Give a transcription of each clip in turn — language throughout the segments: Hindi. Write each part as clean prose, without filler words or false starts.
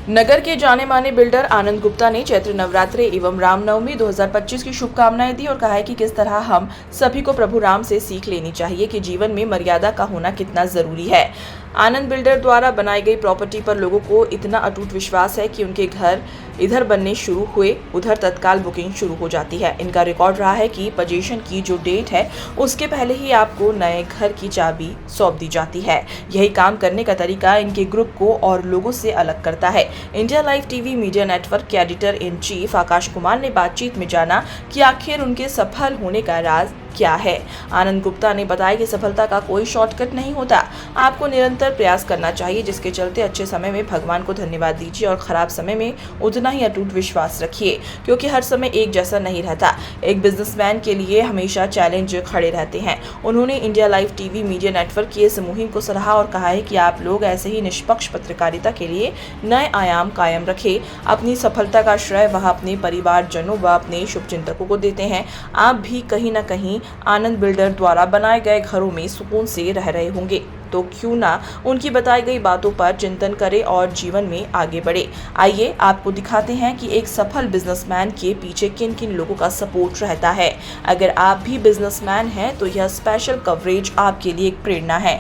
नगर के जाने माने बिल्डर आनंद गुप्ता ने चैत्र नवरात्रि एवं रामनवमी 2025 की शुभकामनाएं दी और कहा है कि किस तरह हम सभी को प्रभु राम से सीख लेनी चाहिए कि जीवन में मर्यादा का होना कितना जरूरी है। आनंद बिल्डर द्वारा बनाई गई प्रॉपर्टी पर लोगों को इतना अटूट विश्वास है कि उनके घर इधर बनने शुरू हुए उधर तत्काल बुकिंग शुरू हो जाती है। इनका रिकॉर्ड रहा है कि पोजीशन की जो डेट है उसके पहले ही आपको नए घर की चाबी सौंप दी जाती है। यही काम करने का तरीका इनके ग्रुप को और लोगों से अलग करता है। India live TV media network के editor in chief Akash Kumar ने बातचीत में जाना कि आखिर उनके सफल होने का राज क्या है। आनंद गुप्ता ने बताया कि सफलता का कोई शॉर्टकट नहीं होता, आपको निरंतर प्रयास करना चाहिए, जिसके चलते अच्छे समय में भगवान को धन्यवाद दीजिए और खराब समय में उतना ही अटूट विश्वास रखिए, क्योंकि हर समय एक जैसा नहीं रहता। एक बिजनेसमैन के लिए हमेशा चैलेंज खड़े रहते हैं। उन्होंने India live TV media network की इस मुहिम को सराहा और कहा है कि आप लोग ऐसे ही निष्पक्ष पत्रकारिता के लिए नए आयाम कायम रखें। अपनी सफलता का श्रेय वह अपने परिवारजनों व अपने शुभचिंतकों को देते हैं। आप भी कहीं न कहीं आनंद बिल्डर द्वारा बनाए गए घरों में सुकून से रह रहे होंगे, तो क्यों ना उनकी बताई गई बातों पर चिंतन करें और जीवन में आगे बढ़े। आइए आपको दिखाते हैं कि एक सफल बिजनेसमैन के पीछे किन किन लोगों का सपोर्ट रहता है। अगर आप भी बिजनेसमैन हैं तो यह स्पेशल कवरेज आपके लिए एक प्रेरणा है।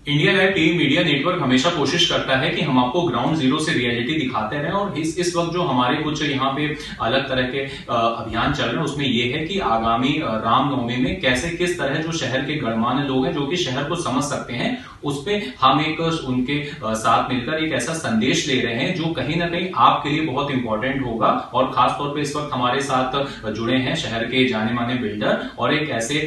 India live TV media network हमेशा कोशिश करता है कि हम आपको ग्राउंड जीरो से रियलिटी दिखाते रहें और इस वक्त जो हमारे कुछ यहाँ पे अलग तरह के अभियान चल रहे हैं उसमें ये है कि आगामी रामनवमी में कैसे किस तरह जो शहर के गणमान्य लोग हैं जो कि शहर को समझ सकते हैं उस पे हम एक उनके साथ मिलकर एक ऐसा संदेश ले रहे हैं जो कहीं ना कहीं आपके लिए बहुत इंपॉर्टेंट होगा। और खासतौर पर इस वक्त हमारे साथ जुड़े हैं शहर के जाने माने बिल्डर और एक ऐसे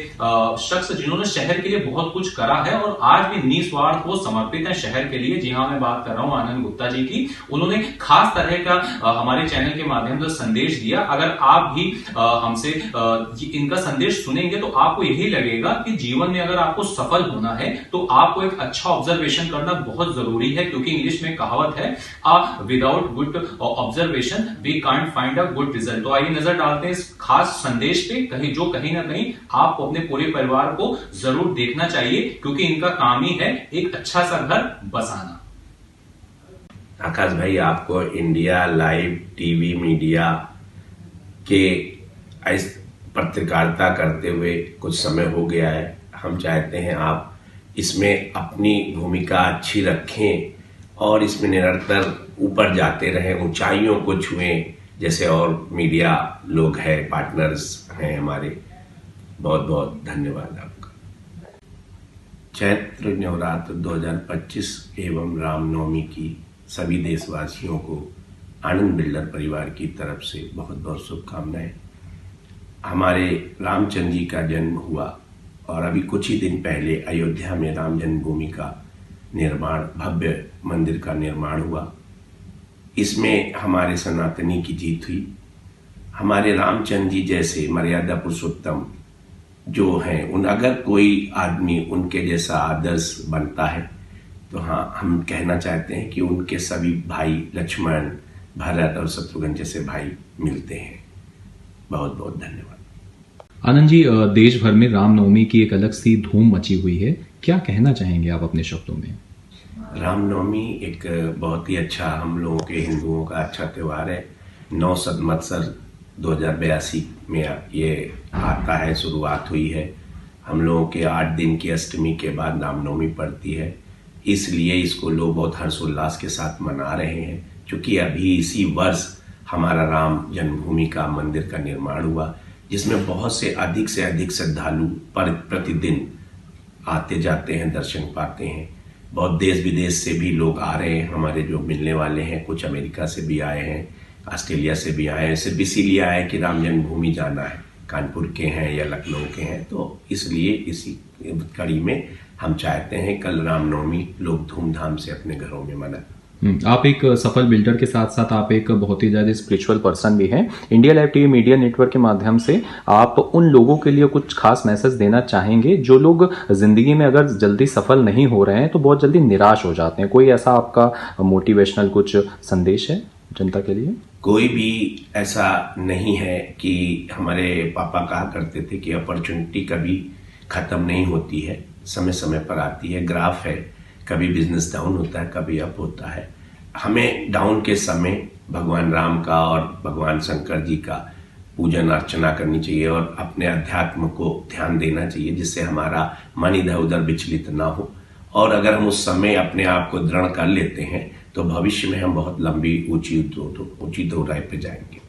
शख्स जिन्होंने शहर के लिए बहुत कुछ करा है और आज भी निस्वार्थ वो समर्पित है शहर के लिए। जी हाँ, मैं बात कर रहा हूं आनंद गुप्ता जी की। उन्होंने खास तरह का हमारे चैनल के माध्यम से संदेश दिया। अगर आप भी हमसे इनका संदेश सुनेंगे तो आपको यही लगेगा कि जीवन में अगर आपको सफल होना है तो आपको एक अच्छा ऑब्जर्वेशन करना बहुत जरूरी है, क्योंकि इंग्लिश में कहावत है without good observation we can't find a good result. तो आइए नजर डालते हैं इस खास संदेश पे कहीं ना कहीं आपको अपने पूरे परिवार को जरूर देखना चाहिए, क्योंकि इनका काम ही है एक अच्छा सा घर बसाना। आकाश भाई, आपको इंडिया लाइव टीवी मीडिया के पत्रकारिता करते हुए कुछ समय हो गया है। हम चाहते हैं आप इसमें अपनी भूमिका अच्छी रखें और इसमें निरंतर ऊपर जाते रहें, ऊंचाइयों को छुएं जैसे और मीडिया लोग हैं, पार्टनर्स हैं हमारे। बहुत बहुत धन्यवाद आपका। चैत्र नवरात्र 2025 एवं रामनवमी की सभी देशवासियों को आनंद बिल्डर परिवार की तरफ से बहुत बहुत शुभकामनाएं। हमारे रामचंद्र जी का जन्म हुआ और अभी कुछ ही दिन पहले अयोध्या में राम जन्मभूमि का निर्माण, भव्य मंदिर का निर्माण हुआ। इसमें हमारे सनातनी की जीत हुई। हमारे रामचंद्र जी जैसे मर्यादा पुरुषोत्तम जो हैं अगर कोई आदमी उनके जैसा आदर्श बनता है तो हाँ, हम कहना चाहते हैं कि उनके सभी भाई लक्ष्मण, भरत और शत्रुघ्न जैसे भाई मिलते हैं। बहुत बहुत धन्यवाद। आनंद जी, देश भर में रामनवमी की एक अलग सी धूम मची हुई है, क्या कहना चाहेंगे आप अपने शब्दों में? रामनवमी एक बहुत ही अच्छा, हम लोगों के हिंदुओं का अच्छा त्यौहार है। 9 संवत्सर 2082 में ये आता है, शुरुआत हुई है। हम लोगों के 8 दिन की अष्टमी के बाद रामनवमी पड़ती है, इसलिए इसको लोग बहुत हर्षोल्लास के साथ मना रहे हैं। क्योंकि अभी इसी वर्ष हमारा राम जन्मभूमि का मंदिर का निर्माण हुआ, जिसमें बहुत से अधिक श्रद्धालु प्रतिदिन आते जाते हैं, दर्शन पाते हैं। बहुत देश विदेश से भी लोग आ रहे हैं, हमारे जो मिलने वाले हैं। कुछ अमेरिका से भी आए हैं, ऑस्ट्रेलिया से भी आए हैं। सिर्फ इसीलिए आए कि राम जन्मभूमि जाना है, कानपुर के हैं या लखनऊ के हैं। तो इसलिए इसी कड़ी में हम चाहते हैं कल रामनवमी लोग धूमधाम से अपने घरों में मनाएं। आप एक सफल बिल्डर के साथ साथ आप एक बहुत ही ज़्यादा स्पिरिचुअल पर्सन भी हैं। India live TV media network के माध्यम से आप उन लोगों के लिए कुछ खास मैसेज देना चाहेंगे जो लोग जिंदगी में अगर जल्दी सफल नहीं हो रहे हैं तो बहुत जल्दी निराश हो जाते हैं? कोई ऐसा आपका मोटिवेशनल कुछ संदेश है जनता के लिए? कोई भी ऐसा नहीं है कि हमारे पापा कहा करते थे कि अपॉर्चुनिटी कभी खत्म नहीं होती है, समय समय पर आती है। ग्राफ है, कभी बिजनेस डाउन होता है, कभी अप होता है। हमें डाउन के समय भगवान राम का और भगवान शंकर जी का पूजन अर्चना करनी चाहिए और अपने अध्यात्म को ध्यान देना चाहिए, जिससे हमारा मन इधर उधर विचलित ना हो। और अगर हम उस समय अपने आप को दृढ़ कर लेते हैं तो भविष्य में हम बहुत लंबी ऊंची दौराई पे जाएंगे।